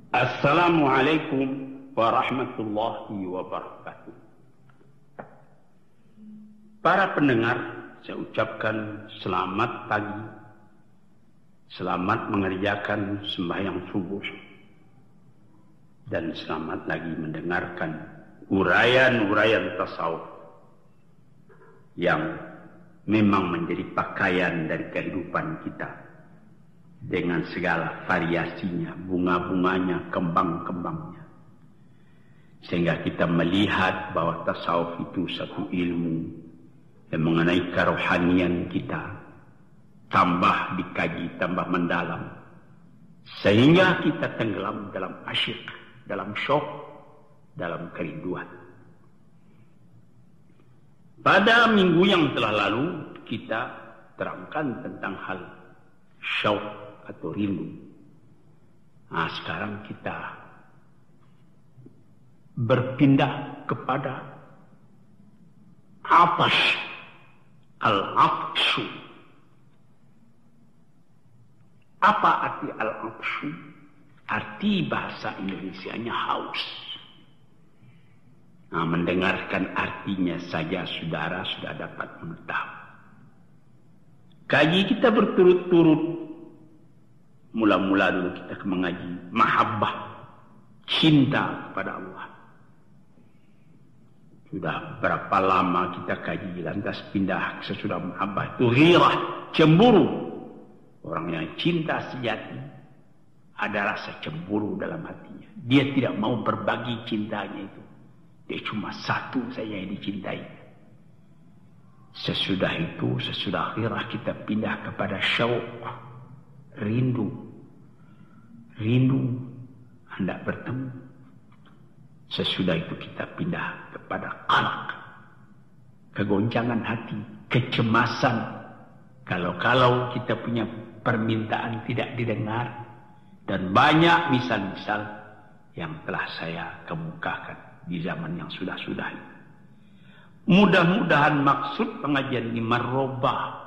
Assalamualaikum warahmatullahi wabarakatuh. Para pendengar, saya ucapkan selamat pagi, selamat mengerjakan sembahyang subuh, dan selamat lagi mendengarkan uraian-uraian tasawuf yang memang menjadi pakaian dari kehidupan kita dengan segala variasinya, bunga-bunganya, kembang-kembangnya, sehingga kita melihat bahwa tasawuf itu satu ilmu yang mengenai kerohanian kita, tambah dikaji, tambah mendalam, sehingga kita tenggelam dalam asyik, dalam syok, dalam kerinduan. Pada minggu yang telah lalu kita terangkan tentang hal syauq atau rindu. Nah, sekarang kita berpindah kepada atash, al-atshu. Apa arti al-atshu? Arti bahasa Indonesianya haus. Nah, mendengarkan artinya saja saudara sudah dapat mengetahui. Kaji kita berturut-turut. Mula-mula dulu kita mengaji mahabbah, cinta kepada Allah. Sudah berapa lama kita kaji, lantas pindah sesudah mahabbah itu ghirah, cemburu. Orang yang cinta sejati ada rasa cemburu dalam hatinya. Dia tidak mau berbagi cintanya itu. Dia cuma satu saja yang dicintai. Sesudah itu, sesudah akhirah kita pindah kepada syauq, rindu. Rindu hendak bertemu. Sesudah itu kita pindah kepada qalaq, kegoncangan hati, kecemasan. Kalau kita punya permintaan tidak didengar. Dan banyak misal-misal yang telah saya kemukakan di zaman yang sudah-sudah ini. Mudah-mudahan maksud pengajian ini merubah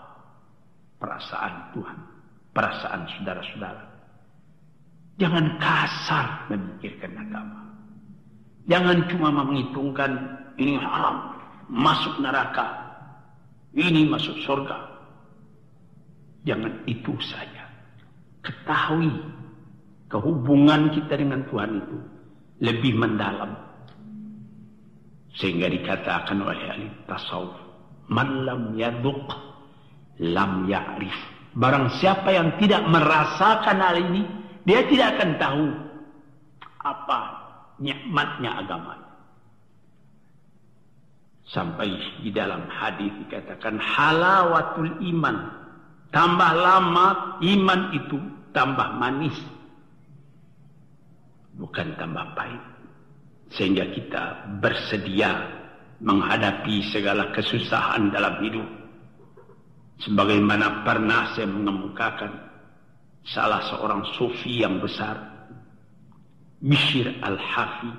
perasaan Tuhan, perasaan saudara-saudara. Jangan kasar memikirkan agama. Jangan cuma menghitungkan ini haram, masuk neraka, ini masuk surga. Jangan itu saja. Ketahui kehubungan kita dengan Tuhan itu lebih mendalam. Sehingga dikatakan oleh ahli tasawuf, man lam yaduk lam ya'rif. Barang siapa yang tidak merasakan hal ini, dia tidak akan tahu apa nikmatnya agama. Sampai di dalam hadis dikatakan halawatul iman. Tambah lama iman itu tambah manis, bukan tambah pahit. Sehingga kita bersedia menghadapi segala kesusahan dalam hidup. Sebagaimana pernah saya mengemukakan salah seorang sufi yang besar, Bishr al-Hafi,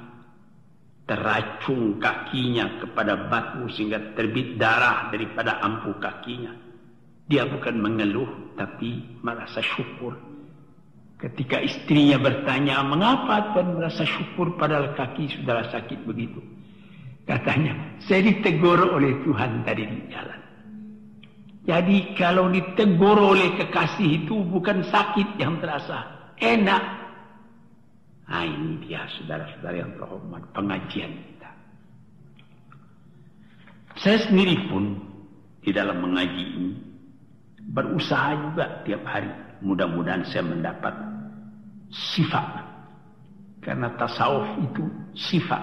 teracung kakinya kepada batu sehingga terbit darah daripada ampuh kakinya. Dia bukan mengeluh tapi merasa syukur. Ketika istrinya bertanya, mengapa Tuhan merasa syukur padahal kaki sudah sakit begitu? Katanya, saya ditegur oleh Tuhan tadi di jalan. Jadi kalau ditegur oleh kekasih itu bukan sakit yang terasa, enak. Nah, ini dia saudara-saudara yang terhormat, pengajian kita. Saya sendiri pun di dalam mengaji ini berusaha juga tiap hari. Mudah-mudahan saya mendapat sifat. Karena tasawuf itu sifat.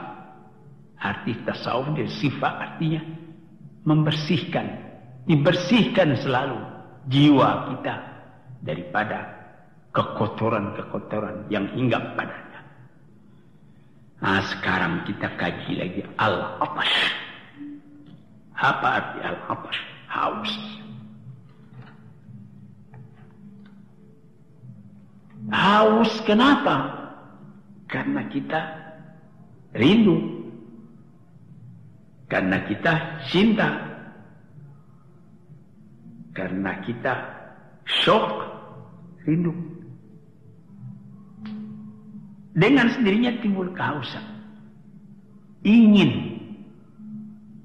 Arti tasawuf dia sifat artinya membersihkan. Dibersihkan selalu jiwa kita daripada kekotoran-kekotoran yang hinggap padanya. Nah, sekarang kita kaji lagi al-atash. Apa arti al-atash? Haus. Haus kenapa? Karena kita rindu. Karena kita cinta. Karena kita syok, rindu. dengan sendirinya timbul kehausan. Ingin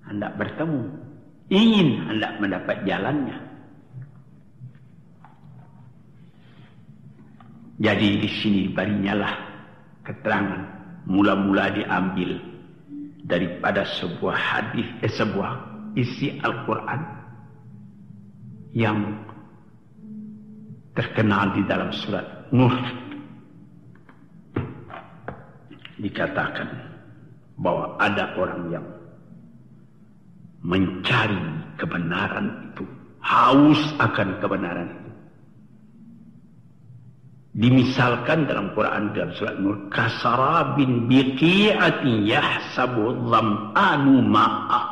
hendak bertemu, ingin hendak mendapat jalannya. Jadi di sini barinyalah keterangan mula-mula diambil daripada sebuah hadis, sebuah isi Al-Quran yang terkenal di dalam surat Nur. Dikatakan bahwa ada orang yang mencari kebenaran itu, haus akan kebenaran itu. Dimisalkan dalam Quran dalam surat Nur, kasarabin biqi'atin yahsabu dham'anu ma'a,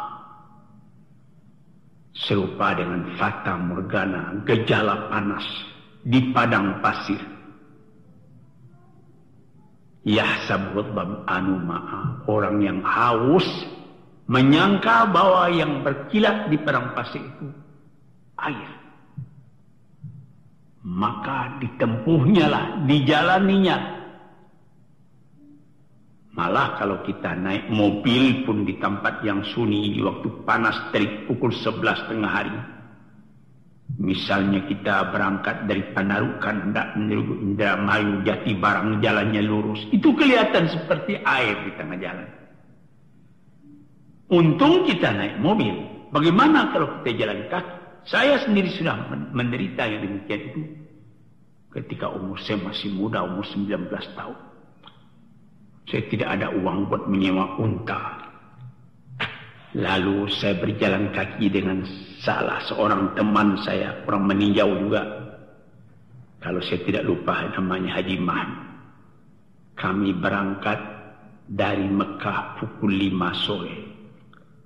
serupa dengan fata morgana, gejala panas di padang pasir. Yahsabu dham'anu ma'a, orang yang haus menyangka bahwa yang berkilat di padang pasir itu air. Maka ditempuhnya lah, dijalaninya. Malah kalau kita naik mobil pun di tempat yang sunyi di waktu panas dari pukul 11 tengah hari. Misalnya kita berangkat dari Panarukan hendak menuju Indramayu, Jatibarang, jalannya lurus. Itu kelihatan seperti air di tengah jalan. Untung kita naik mobil. Bagaimana kalau kita jalan kaki? Saya sendiri sudah menderita yang demikian itu ketika umur saya masih muda, umur 19 tahun. Saya tidak ada uang buat menyewa unta. Lalu saya berjalan kaki dengan salah seorang teman saya, orang meninjau juga. Kalau saya tidak lupa namanya Haji Mahmud. Kami berangkat dari Mekah pukul 5 sore.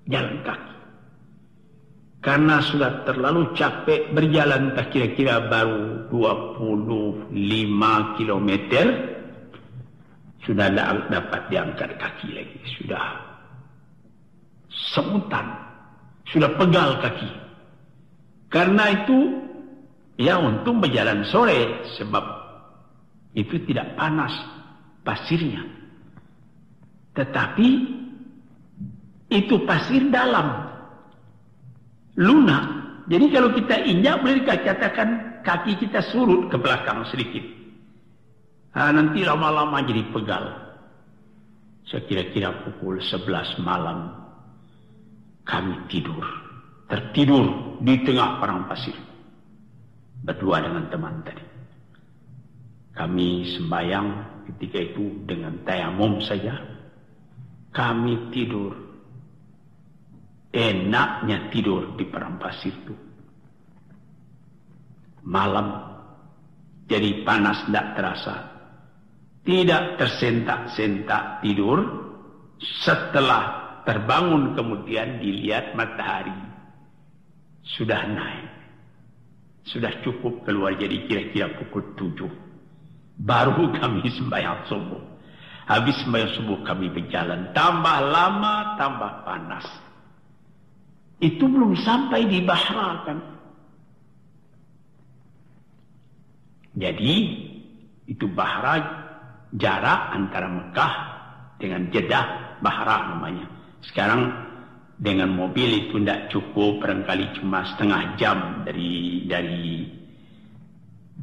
Jalan kaki. Karena sudah terlalu capek berjalan, tak kira-kira baru 25 kilometer, sudah tidak dapat diangkat kaki lagi. Sudah semutan, sudah pegal kaki. Karena itu, ya untung berjalan sore, sebab itu tidak panas pasirnya. Tetapi, itu pasir dalam. Lunak. Jadi kalau kita injak boleh dikatakan kaki kita surut ke belakang sedikit. Nanti lama-lama jadi pegal. Saya kira-kira pukul 11 malam kami tidur. Tertidur di tengah padang pasir. Berdua dengan teman tadi. Kami sembahyang ketika itu dengan tayamum saja. Kami tidur. Enaknya tidur di padang pasir itu. Malam jadi panas tidak terasa. Tidak tersentak-sentak tidur. Setelah terbangun kemudian dilihat matahari sudah naik. Sudah cukup keluar, jadi kira-kira pukul 7. Baru kami sembahyang subuh. Habis sembahyang subuh kami berjalan. Tambah lama, tambah panas. Itu belum sampai di Bahra kan. Jadi itu Bahra, jarak antara Mekah dengan Jeddah, Bahra namanya. Sekarang dengan mobil itu tidak cukup, barangkali cuma setengah jam dari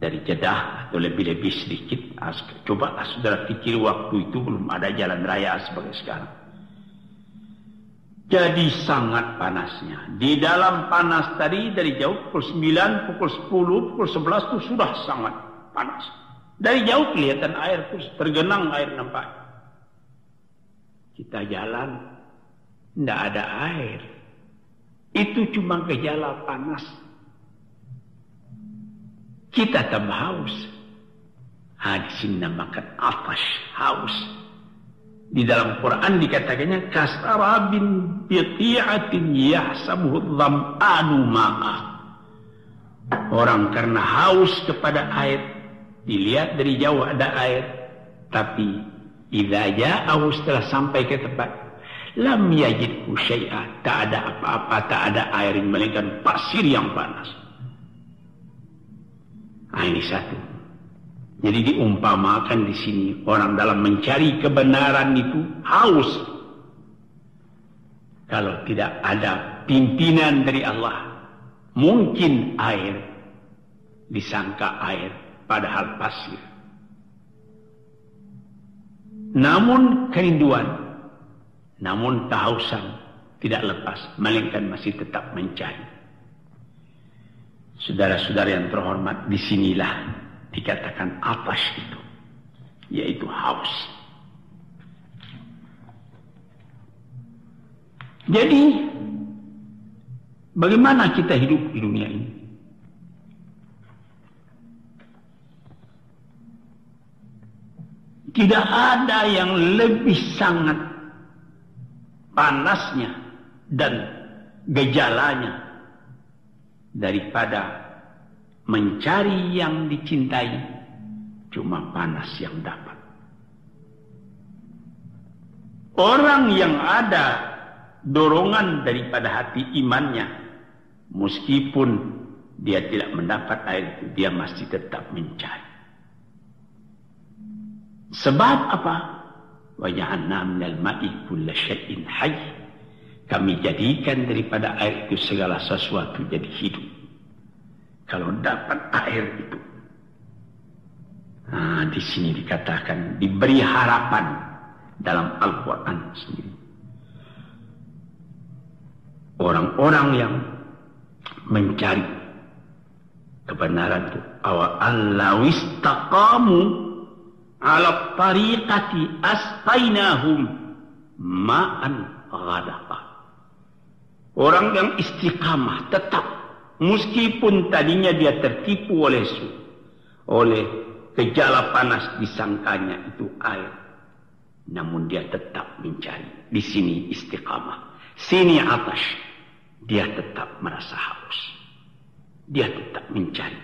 Jeddah atau lebih-lebih sedikit. Coba saudara pikir waktu itu belum ada jalan raya sebagai sekarang. Jadi sangat panasnya. Di dalam panas tadi dari jauh pukul 9, pukul 10, pukul 11 itu sudah sangat panas. Dari jauh kelihatan air terus tergenang air nampak. Kita jalan, tidak ada air. Itu cuma gejala panas. Kita tambah haus. Di sini namakan atash, haus. Di dalam Quran dikatakannya kasarabin biqi'atin yahsabuhu dham'anu ma'a. Orang karena haus kepada air, dilihat dari jauh ada air, tapi idza ja'ahu, setelah sampai ke tempat, lam yajidhu syai'a, tak ada apa-apa, tak ada air, melainkan pasir yang panas. Ini satu. Jadi diumpamakan di sini orang dalam mencari kebenaran itu haus. Kalau tidak ada pimpinan dari Allah, mungkin air disangka air, padahal pasir. Namun kerinduan, namun kehausan tidak lepas, melainkan masih tetap mencari. Saudara-saudara yang terhormat, disinilah dikatakan atash itu, yaitu haus. Jadi, bagaimana kita hidup di dunia ini? Tidak ada yang lebih sangat panasnya dan gejalanya daripada mencari yang dicintai, cuma panas yang dapat. Orang yang ada dorongan daripada hati imannya, meskipun dia tidak mendapat air itu, dia masih tetap mencari. Sebab apa? Wa ja'alna minal ma'i kulla syai'in hayy. Kami jadikan daripada air itu segala sesuatu jadi hidup. Kalau dapat air itu, di sini dikatakan diberi harapan dalam Al-Quran sendiri. Orang-orang yang mencari kebenaran itu, awallahu istaqamu ala tariqati asqainahum ma'an ghadaqa. Orang yang istiqamah tetap, meskipun tadinya dia tertipu oleh gejala panas, disangkanya itu air, namun dia tetap mencari. Di sini istiqamah, sini atash, dia tetap merasa haus, dia tetap mencari.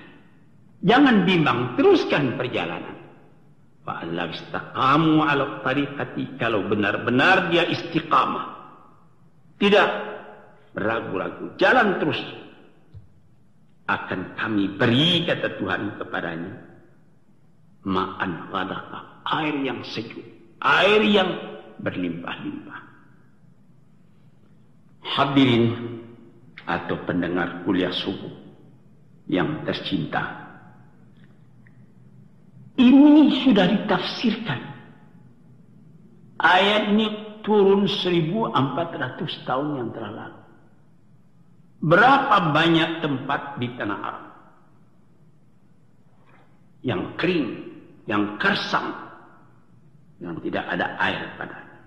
Jangan bimbang, teruskan perjalanan. Fa'allahu istaqamu ala tariqati, kalau benar-benar dia istiqamah, tidak ragu-ragu, jalan terus, akan kami beri, kata Tuhan kepadanya, ma'an ghadaqa, air yang sejuk, air yang berlimpah-limpah. Hadirin atau pendengar kuliah subuh yang tercinta, ini sudah ditafsirkan. Ayat ini turun 1400 tahun yang telah lalu. Berapa banyak tempat di tanah Arab yang kering, yang kersang, yang tidak ada air padanya.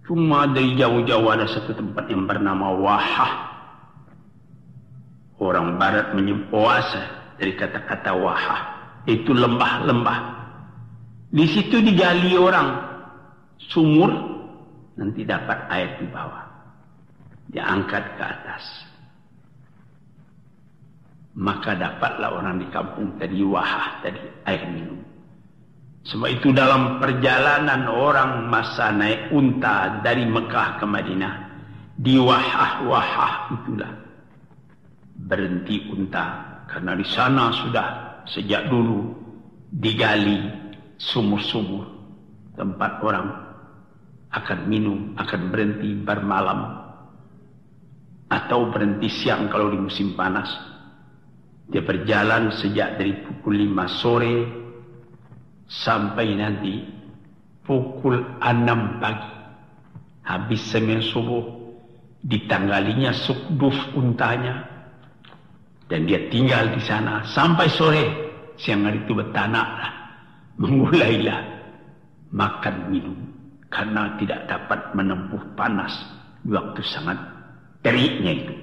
Cuma dari jauh-jauh ada satu tempat yang bernama Wahah. Orang barat menyebutnya dari kata-kata Wahah, itu lembah-lembah. Di situ digali orang sumur, nanti dapat air di bawah, diangkat ke atas, maka dapatlah orang di kampung tadi Wahah, tadi air minum. Sebab itu dalam perjalanan orang masa naik unta dari Mekah ke Madinah, di Wahah itulah berhenti unta, karena di sana sudah sejak dulu digali sumur-sumur tempat orang akan minum, akan berhenti bermalam atau berhenti siang kalau di musim panas. Dia berjalan sejak dari pukul 5 sore sampai nanti pukul 6 pagi. Habis sembahyang subuh, ditanggalinya sukduf untanya, dan dia tinggal di sana sampai sore. Siang hari itu bertanaklah, memulailah makan minum, karena tidak dapat menempuh panas di waktu sangat teriknya itu.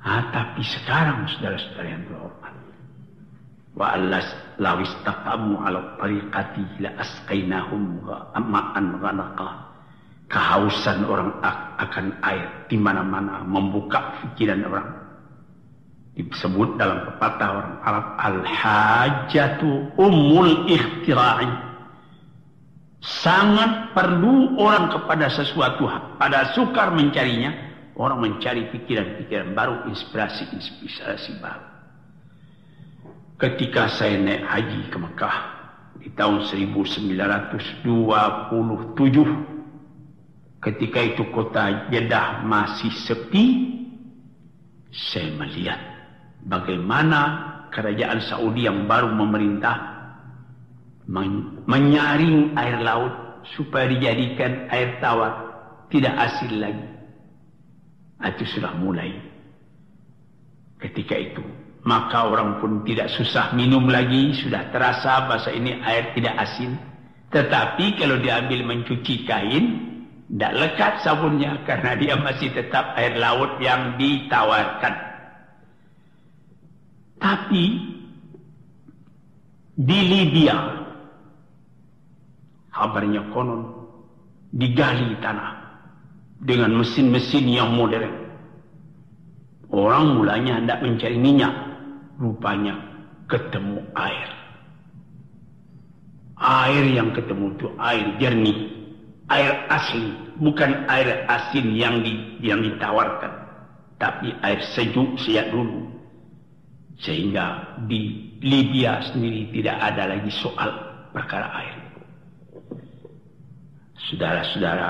Tapi sekarang saudara-saudara yang terhormat, wa law istaqamu ala tariqati la asqainahum ma'an ghadaqa. Kehausan orang akan air di mana-mana membuka pikiran orang. Disebut dalam pepatah orang Arab, al-hajatu ummul ikhtira'i. Sangat perlu orang kepada sesuatu, pada sukar mencarinya. Orang mencari pikiran-pikiran baru, inspirasi baru. ketika saya naik haji ke Mekah di tahun 1927, ketika itu kota Jeddah masih sepi, saya melihat bagaimana kerajaan Saudi yang baru memerintah menyaring air laut supaya dijadikan air tawar, tidak asin lagi. Itu sudah mulai ketika itu. Maka orang pun tidak susah minum lagi, sudah terasa bahasa ini air tidak asin. Tetapi kalau diambil mencuci kain, tidak lekat sabunnya karena dia masih tetap air laut yang ditawarkan. Tapi di Libya, kabarnya konon digali tanah dengan mesin-mesin yang modern. Orang mulanya hendak mencari minyak, rupanya ketemu air. Air yang ketemu itu air jernih, air asli, bukan air asin yang ditawarkan, tapi air sejuk sejak dulu. Sehingga di Libya sendiri tidak ada lagi soal perkara air. Saudara-saudara,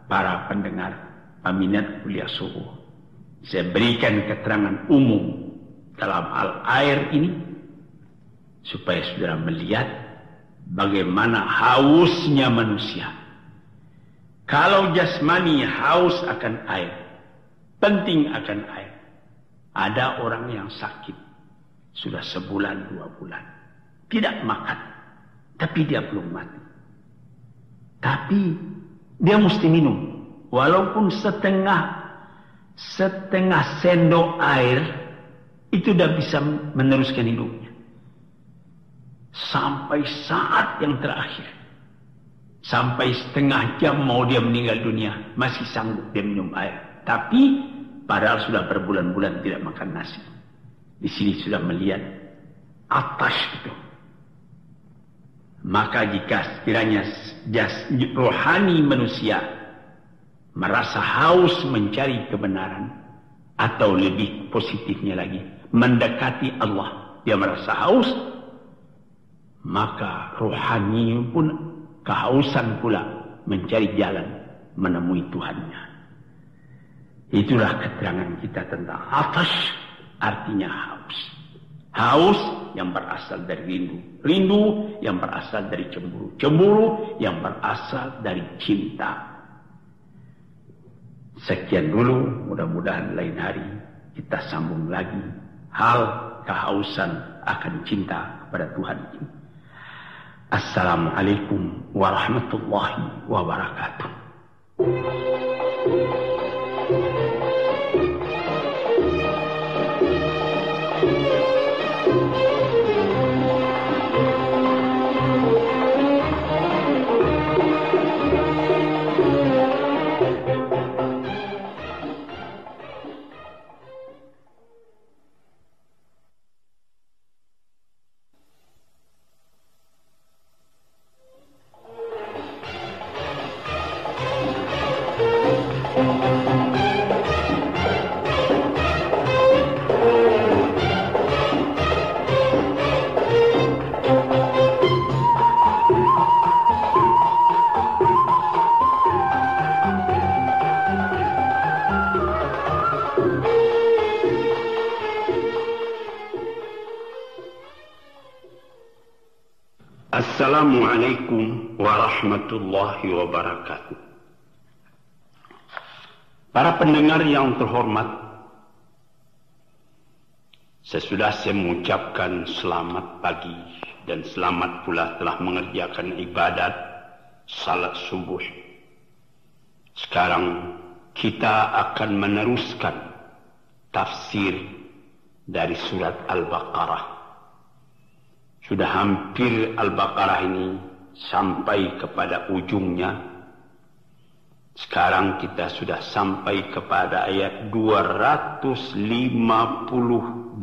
para pendengar Aminat Kuliah Subuh, saya berikan keterangan umum dalam hal air ini supaya saudara melihat bagaimana hausnya manusia. Kalau jasmani haus akan air, penting akan air. Ada orang yang sakit sudah sebulan 2 bulan tidak makan, tapi dia belum mati. Tapi dia mesti minum walaupun setengah sendok air, itu sudah bisa meneruskan hidupnya sampai saat yang terakhir. Sampai setengah jam mau dia meninggal dunia, masih sanggup dia minum air. Tapi padahal sudah berbulan-bulan tidak makan nasi. Di sini sudah melihat atas itu. Maka jika sekiranya rohani manusia merasa haus mencari kebenaran, atau lebih positifnya lagi mendekati Allah, dia merasa haus, maka rohani pun kehausan pula mencari jalan menemui Tuhannya. Itulah keterangan kita tentang atas, artinya haus. Haus yang berasal dari rindu, rindu yang berasal dari cemburu, cemburu yang berasal dari cinta. Sekian dulu, mudah-mudahan lain hari kita sambung lagi hal kehausan akan cinta kepada Tuhan ini. Assalamualaikum warahmatullahi wabarakatuh. Assalamualaikum warahmatullahi wabarakatuh. Para pendengar yang terhormat, sesudah saya mengucapkan selamat pagi dan selamat pula telah mengerjakan ibadat salat subuh. Sekarang kita akan meneruskan tafsir dari surat Al-Baqarah. Sudah hampir Al-Baqarah ini sampai kepada ujungnya. Sekarang kita sudah sampai kepada ayat 258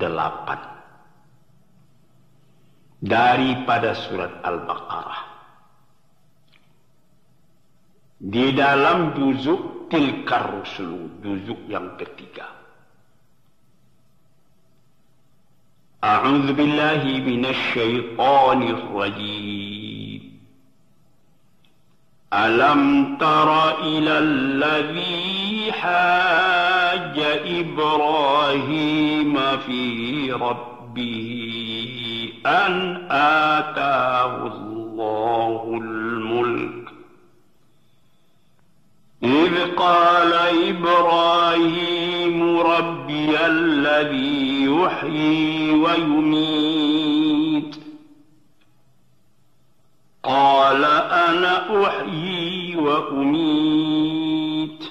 daripada surat Al-Baqarah. Di dalam juzuk Tilkar Rusulu, juzuk yang ketiga, أعوذ بالله من الشيطان الرجيم ألم تر إلى الذي حاج إبراهيم في ربه أن آتاه الله الملك إذ قال إبراهيم ربي الذي يحيي ويميت قال أنا أحيي وأميت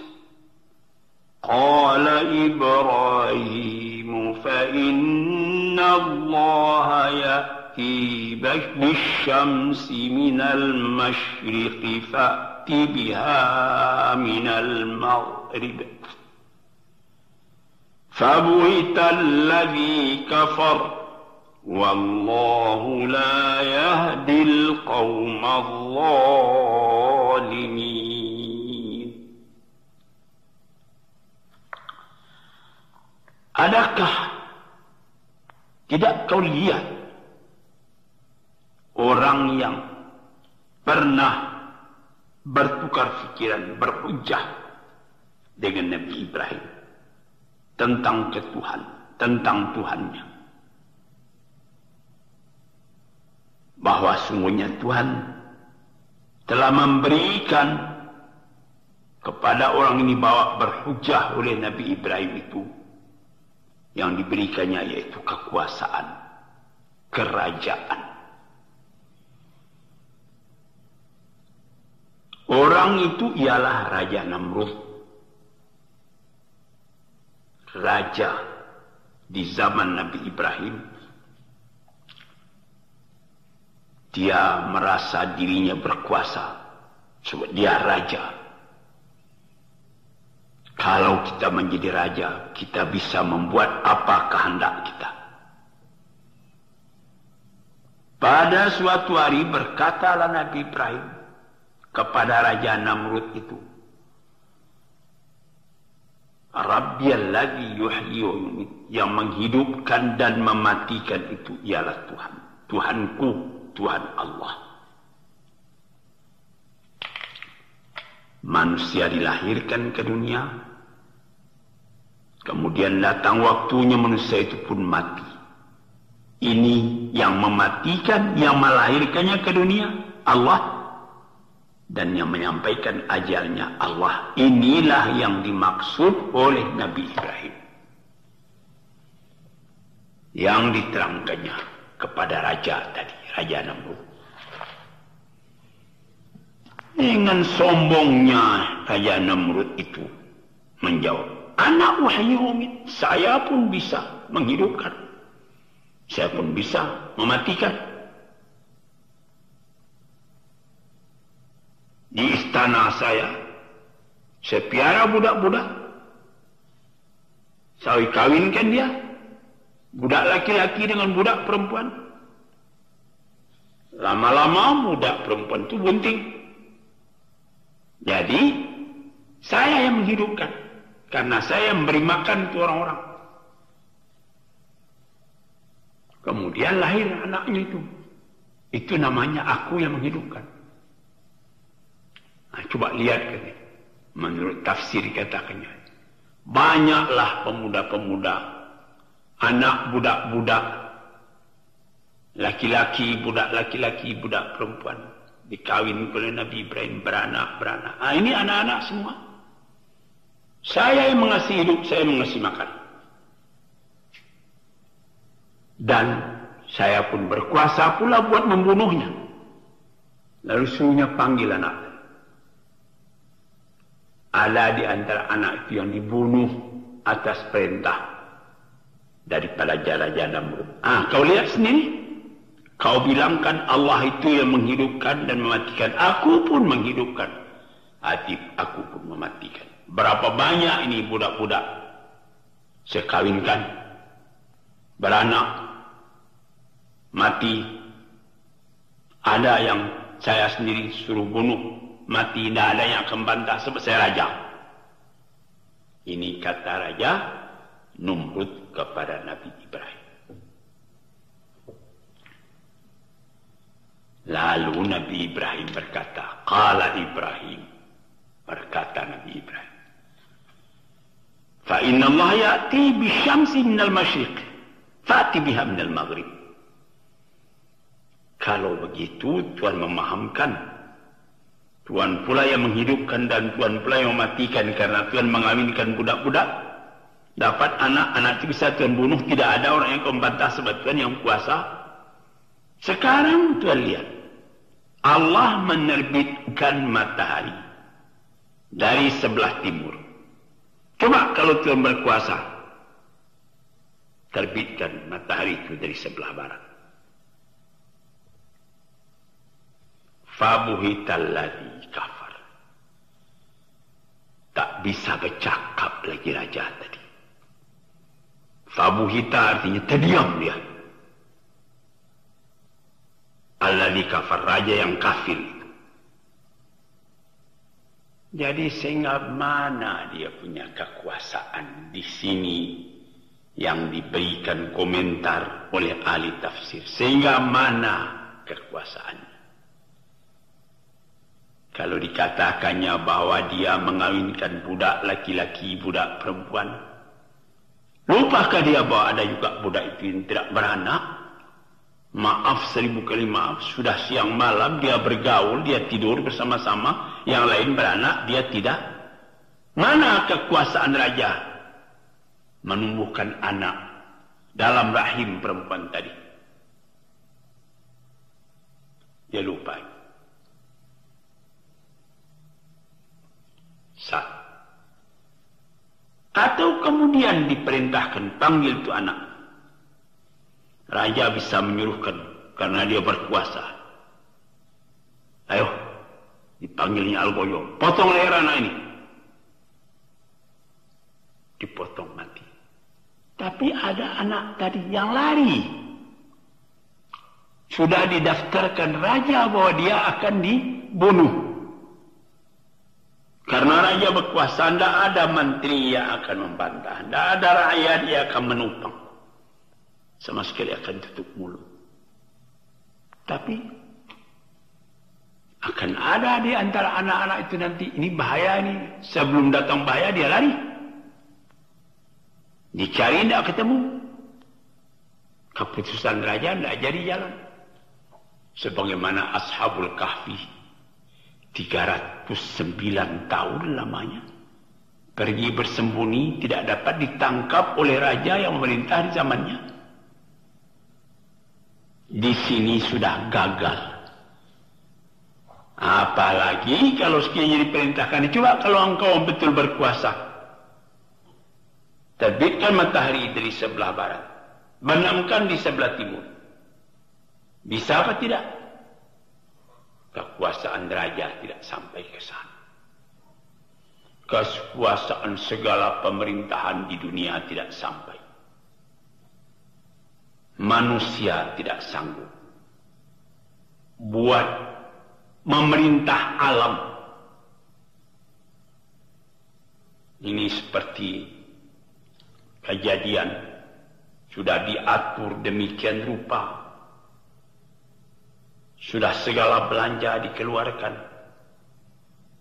قال إبراهيم فإن الله يأتي بالشمس من المشرق فأت بها من المغرب فبهت الذي كفر والله لا يهدي القوم الظالمين. Adakah tidak kau lihat orang yang pernah bertukar pikiran, berhujjah dengan Nabi Ibrahim tentang tentang Tuhannya, bahwa sungguhnya Tuhan telah memberikan kepada orang ini bahwa berhujjah oleh Nabi Ibrahim itu yang diberikannya yaitu kekuasaan, kerajaan. Orang itu ialah Raja Namrud, raja di zaman Nabi Ibrahim. Dia merasa dirinya berkuasa sebab dia raja. Kalau kita menjadi raja, kita bisa membuat apa kehendak kita. Pada suatu hari berkatalah Nabi Ibrahim kepada Raja Namrud itu, Rabbiyalladzi yuhyi wa yumiit, yang menghidupkan dan mematikan itu ialah Tuhan. Tuhanku, Tuhan Allah. Manusia dilahirkan ke dunia, kemudian datang waktunya manusia itu pun mati. Ini yang mematikan, yang melahirkannya ke dunia Allah, dan yang menyampaikan ajalnya Allah. Inilah yang dimaksud oleh Nabi Ibrahim, yang diterangkannya kepada raja tadi, Raja Namrud. Dengan sombongnya Raja Namrud itu menjawab, Ana uhyi wa umiit, saya pun bisa menghidupkan, saya pun bisa mematikan. Di istana saya piara budak-budak, saya kawinkan dia, budak laki-laki dengan budak perempuan. Lama-lama budak perempuan itu bunting. Jadi saya yang menghidupkan, karena saya memberi makan ke orang-orang. Kemudian lahir anaknya itu. Itu namanya aku yang menghidupkan. Nah, coba lihat kan, menurut tafsir katakannya, banyaklah pemuda-pemuda, anak budak-budak, laki-laki, budak laki-laki, budak perempuan, dikawin oleh Nabi Ibrahim, beranak-beranak. Nah, ini anak-anak semua. Saya yang mengasih hidup, saya mengasih makan. Dan saya pun berkuasa pula buat membunuhnya. Lalu suruhnya panggil anak. Ada di antara anak itu yang dibunuh atas perintah daripada Raja Namrud. Kau lihat sendiri. Kau bilangkan Allah itu yang menghidupkan dan mematikan. Aku pun menghidupkan. Aku pun mematikan. Berapa banyak ini budak-budak saya kawinkan, beranak, mati. Ada yang saya sendiri suruh bunuh, mati. Tidak ada yang akan bantah sebab saya raja. Ini kata Raja Namrud kepada Nabi Ibrahim. Lalu Nabi Ibrahim berkata, qala Ibrahim, berkata Nabi Ibrahim, fa inna Allah ya'ti bisyamsi minal masyriq, fa'ti biha minal maghrib. Kalau begitu, Tuhan memahamkan. Tuhan pula yang menghidupkan dan Tuhan pula yang mematikan, karena Tuhan mengawinkan budak-budak. Dapat anak-anak itu bisa Tuhan bunuh. Tidak ada orang yang membantah sebab Tuhan yang kuasa. Sekarang Tuhan lihat, Allah menerbitkan matahari dari sebelah timur. Coba kalau Tuhan berkuasa, terbitkan matahari itu dari sebelah barat. Fabuhital ladzi kafar. Tak bisa bercakap lagi raja tadi. Fabuhita artinya terdiam dia. Alladzi kafar, raja yang kafir itu. Jadi sehingga mana dia punya kekuasaan di sini yang diberikan komentar oleh ahli tafsir. Sehingga mana kekuasaannya? Kalau dikatakannya bahwa dia mengawinkan budak laki-laki, budak perempuan, lupakah dia bahwa ada juga budak itu yang tidak beranak? Maaf 1000 kali maaf, sudah siang malam dia bergaul, dia tidur bersama-sama, yang lain beranak, dia tidak. Mana kekuasaan raja menumbuhkan anak dalam rahim perempuan tadi? Dia lupa. Satu. Atau kemudian diperintahkan panggil itu anak. Raja bisa menyuruhkan karena dia berkuasa. Ayo, dipanggilnya Algoyo, potong leher anak ini. Dipotong mati. Tapi ada anak tadi yang lari. Sudah didaftarkan raja bahwa dia akan dibunuh. Karena raja berkuasa, tidak ada menteri yang akan membantah. Tidak ada rakyat yang akan menupang. Sama sekali akan tutup mulut. Tapi akan ada di antara anak-anak itu nanti, ini bahaya ini. Sebelum datang bahaya dia lari. Dicari tidak ketemu. Keputusan raja tidak jadi jalan. Sebagaimana Ashabul Kahfi. 309 tahun lamanya. Pergi bersembunyi, tidak dapat ditangkap oleh raja yang memerintah di zamannya. Di sini sudah gagal. Apalagi kalau sekiranya diperintahkan, coba kalau engkau betul berkuasa, terbitkan matahari dari sebelah barat, benamkan di sebelah timur. Bisa apa tidak? Kekuasaan raja tidak sampai ke sana. Kekuasaan segala pemerintahan di dunia tidak sampai. Manusia tidak sanggup buat memerintah alam. Ini seperti kejadian sudah diatur demikian rupa. Sudah segala belanja dikeluarkan.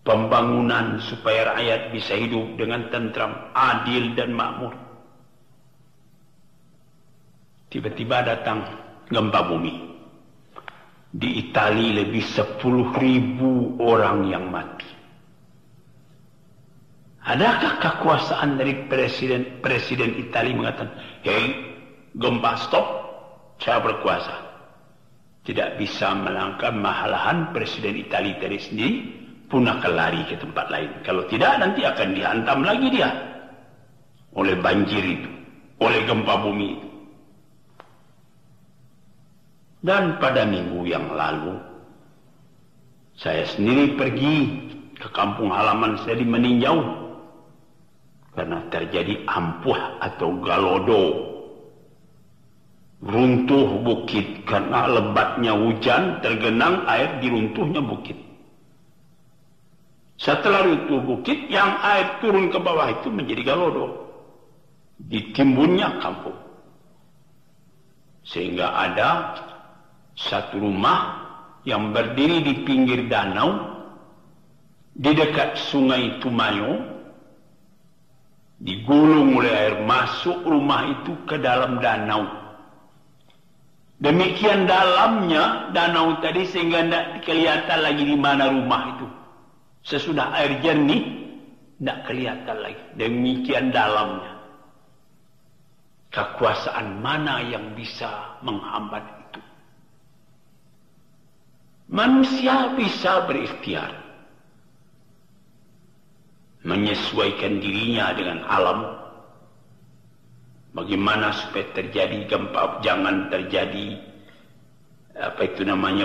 Pembangunan supaya rakyat bisa hidup dengan tentram, adil dan makmur. Tiba-tiba datang gempa bumi. Di Italia lebih 10.000 orang yang mati. Adakah kekuasaan dari Presiden Italia mengatakan, hei, gempa stop, saya berkuasa. Tidak bisa melangkah malahan Presiden Italia tadi sendiri pun akan lari ke tempat lain. Kalau tidak, nanti akan dihantam lagi dia oleh banjir itu, oleh gempa bumi itu. Dan pada minggu yang lalu, saya sendiri pergi ke kampung halaman saya di Meninjau karena terjadi ampuh atau galodo. Runtuh bukit karena lebatnya hujan, tergenang air di runtuhnya bukit. Setelah runtuh bukit, yang air turun ke bawah itu menjadi galodo. Ditimbunnya kampung. Sehingga ada satu rumah yang berdiri di pinggir danau, di dekat sungai Tumayo, digulung oleh air masuk rumah itu ke dalam danau. Demikian dalamnya danau tadi sehingga tidak kelihatan lagi di mana rumah itu. Sesudah air jernih, tidak kelihatan lagi. Demikian dalamnya. Kekuasaan mana yang bisa menghambat itu? Manusia bisa berikhtiar, menyesuaikan dirinya dengan alam. Bagaimana supaya terjadi gempa, jangan terjadi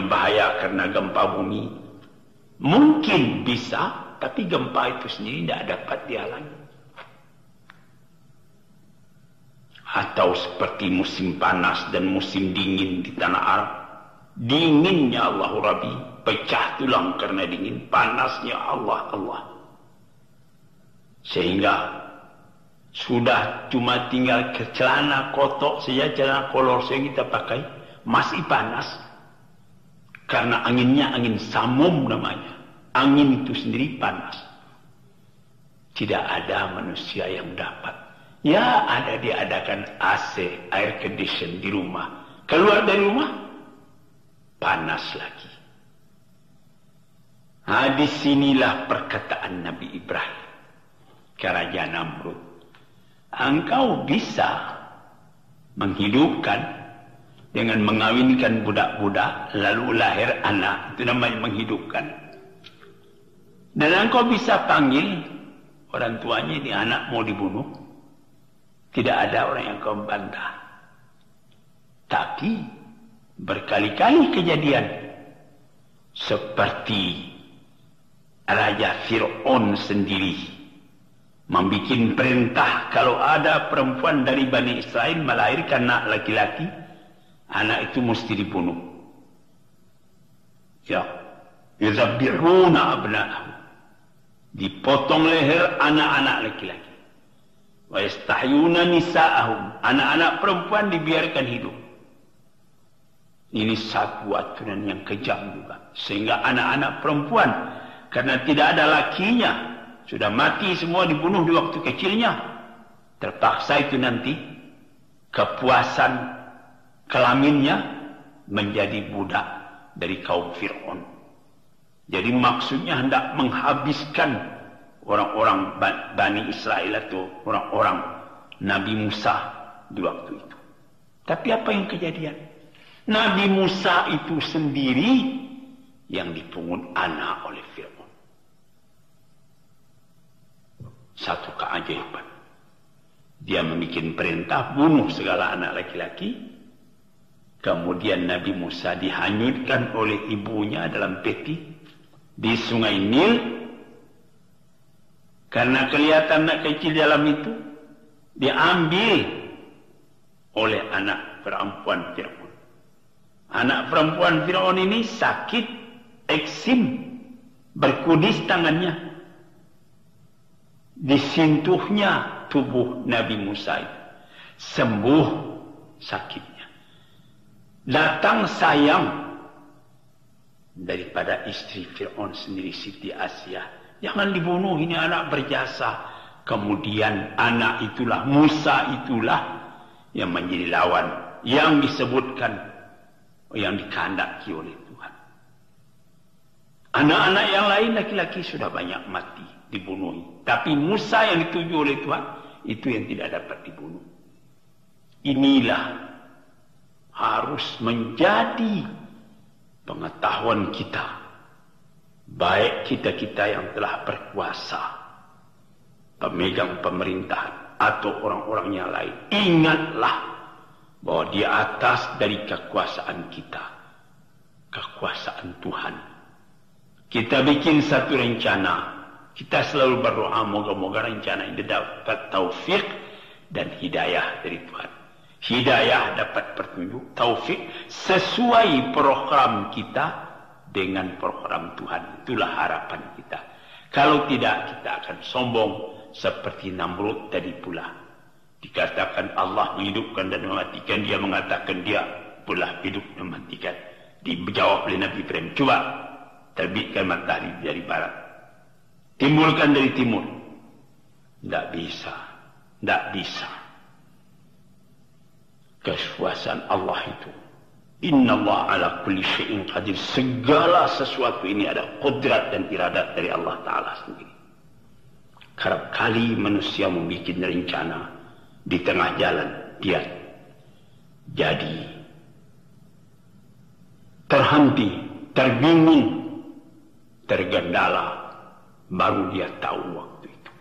bahaya karena gempa bumi. Mungkin bisa, tapi gempa itu sendiri tidak dapat dihalangi. Atau seperti musim panas dan musim dingin di tanah Arab. Dinginnya Allah Rabbi, pecah tulang karena dingin. Panasnya Allah. Sehingga sudah cuma tinggal ke celana kotor saja, celana kolor yang kita pakai, masih panas. Karena anginnya angin samum namanya. Angin itu sendiri panas. Tidak ada manusia yang dapat. Ya, ada diadakan AC, air condition di rumah. Keluar dari rumah, panas lagi. Nah, disinilah perkataan Nabi Ibrahim ke Raja Namrud. Engkau bisa menghidupkan dengan mengawinkan budak-budak, lalu lahir anak. Itu namanya menghidupkan. Dan engkau bisa panggil orang tuanya, ini anak mau dibunuh. Tidak ada orang yang kau bantah. Tapi berkali-kali kejadian seperti Raja Fir'aun sendiri membuat perintah kalau ada perempuan dari Bani Israel melahirkan anak laki-laki, anak itu mesti dibunuh. Ya, yuzabbihuna abna'ahum, dipotong leher anak-anak laki-laki. Wa yastahyuna nisa'ahum, anak-anak perempuan dibiarkan hidup. Ini satu aturan yang kejam juga. Sehingga anak-anak perempuan, karena tidak ada lakinya, sudah mati semua, dibunuh di waktu kecilnya. Terpaksa itu nanti kepuasan kelaminnya menjadi budak dari kaum Fir'aun. Jadi maksudnya hendak menghabiskan orang-orang Bani Israel atau orang-orang Nabi Musa di waktu itu. Tapi apa yang kejadian? Nabi Musa itu sendiri yang dipungut anak oleh Fir'aun. Satu keajaiban. Dia membuat perintah bunuh segala anak laki-laki. Kemudian Nabi Musa dihanyutkan oleh ibunya dalam peti di sungai Nil. Karena kelihatan anak kecil dalam itu, diambil oleh anak perempuan Fir'aun. Anak perempuan Fir'aun ini sakit, eksim, berkudis tangannya. Disentuhnya tubuh Nabi Musa itu, sembuh sakitnya. Datang sayang daripada istri Fir'aun sendiri, Siti Asia. Jangan dibunuh, ini anak berjasa. Kemudian anak itulah, Musa itulah yang menjadi lawan, yang disebutkan, yang dikehendaki oleh Tuhan. Anak-anak yang lain laki-laki sudah banyak mati, dibunuh. Tapi Musa yang dituju oleh Tuhan, itu yang tidak dapat dibunuh. Inilah harus menjadi pengetahuan kita. Baik kita-kita yang telah berkuasa, pemegang pemerintahan, atau orang-orang yang lain. Ingatlah bahwa di atas dari kekuasaan kita, kekuasaan Tuhan. Kita bikin satu rencana. Kita selalu berdoa, moga-moga rencana ini dapat taufik dan hidayah dari Tuhan. Hidayah dapat petunjuk, taufik sesuai program kita dengan program Tuhan. Itulah harapan kita. Kalau tidak, kita akan sombong seperti Namrud tadi pula. Dikatakan Allah menghidupkan dan mematikan, dia mengatakan dia pula hidup dan mematikan. Dijawab oleh Nabi Ibrahim, coba terbitkan matahari dari barat, timbulkan dari timur. Tidak bisa, tidak bisa. Kekuasaan Allah itu, Inna Allah ala kulli syai'in qadir. Segala sesuatu ini ada qudrat dan iradat dari Allah Ta'ala sendiri. Kerap kali manusia membuat rencana, di tengah jalan dia jadi terhenti, terbingung, tergendala. Baru dia tahu waktu itu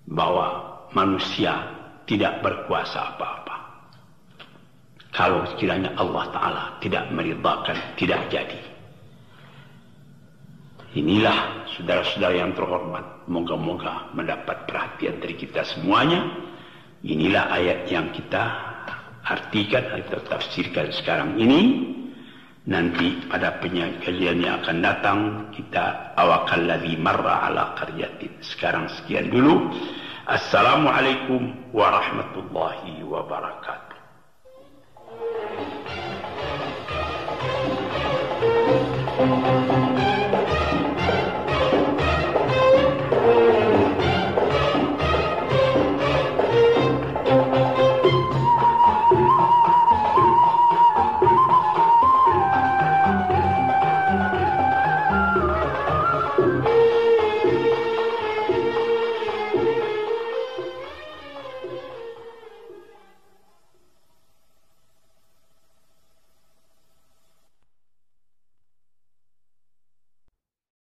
bahwa manusia tidak berkuasa apa-apa. Kalau sekiranya Allah Ta'ala tidak meridhakan, tidak jadi. Inilah saudara-saudara yang terhormat, moga-moga mendapat perhatian dari kita semuanya. Inilah ayat yang kita artikan atau tafsirkan sekarang ini. Nanti pada penyajian yang akan datang kita awakallazi marra ala qaryatin. Sekarang sekian dulu. Assalamualaikum warahmatullahi wabarakatuh.